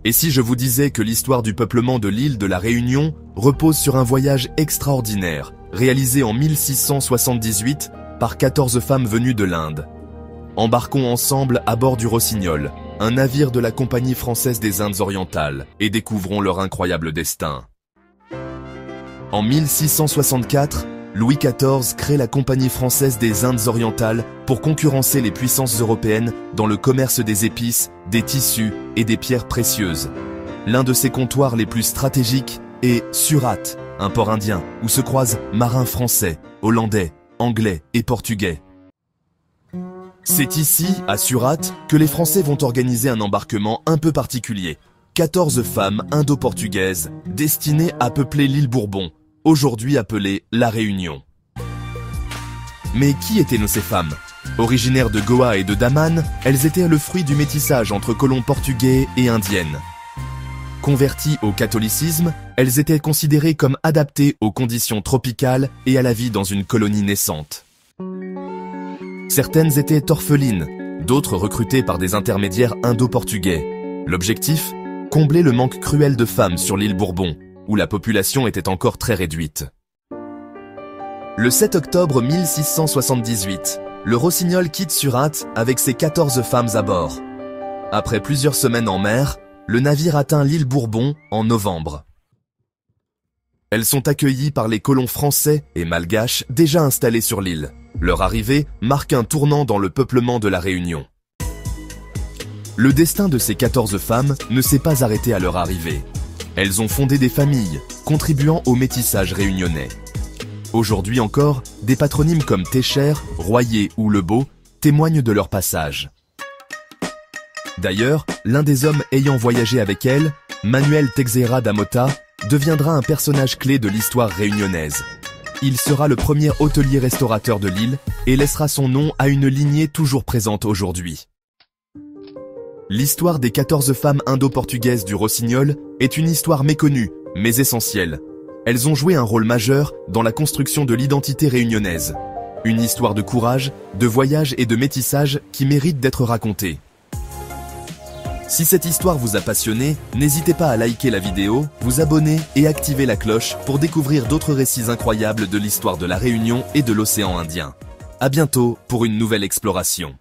Et si je vous disais que l'histoire du peuplement de l'île de la Réunion repose sur un voyage extraordinaire, réalisé en 1678 par 14 femmes venues de l'Inde. Embarquons ensemble à bord du Rossignol, un navire de la Compagnie française des Indes orientales, et découvrons leur incroyable destin. En 1664, Louis XIV crée la Compagnie française des Indes orientales pour concurrencer les puissances européennes dans le commerce des épices, des tissus et des pierres précieuses. L'un de ses comptoirs les plus stratégiques est Surat, un port indien où se croisent marins français, hollandais, anglais et portugais. C'est ici, à Surat, que les Français vont organiser un embarquement un peu particulier. 14 femmes indo-portugaises destinées à peupler l'île Bourbon, aujourd'hui appelée La Réunion. Mais qui étaient ces femmes? Originaires de Goa et de Daman, elles étaient le fruit du métissage entre colons portugais et indiennes. Converties au catholicisme, elles étaient considérées comme adaptées aux conditions tropicales et à la vie dans une colonie naissante. Certaines étaient orphelines, d'autres recrutées par des intermédiaires indo-portugais. L'objectif? Combler le manque cruel de femmes sur l'île Bourbon, où la population était encore très réduite. Le 7 octobre 1678, le Rossignol quitte Surat avec ses 14 femmes à bord. Après plusieurs semaines en mer, le navire atteint l'île Bourbon en novembre. Elles sont accueillies par les colons français et malgaches déjà installés sur l'île. Leur arrivée marque un tournant dans le peuplement de la Réunion. Le destin de ces 14 femmes ne s'est pas arrêté à leur arrivée. Elles ont fondé des familles, contribuant au métissage réunionnais. Aujourd'hui encore, des patronymes comme Técher, Royer ou Lebeau témoignent de leur passage. D'ailleurs, l'un des hommes ayant voyagé avec elles, Manuel Teixeira da Mota, deviendra un personnage clé de l'histoire réunionnaise. Il sera le premier hôtelier-restaurateur de l'île et laissera son nom à une lignée toujours présente aujourd'hui. L'histoire des 14 femmes indo-portugaises du Rossignol est une histoire méconnue, mais essentielle. Elles ont joué un rôle majeur dans la construction de l'identité réunionnaise. Une histoire de courage, de voyage et de métissage qui mérite d'être racontée. Si cette histoire vous a passionné, n'hésitez pas à liker la vidéo, vous abonner et activer la cloche pour découvrir d'autres récits incroyables de l'histoire de la Réunion et de l'océan Indien. À bientôt pour une nouvelle exploration.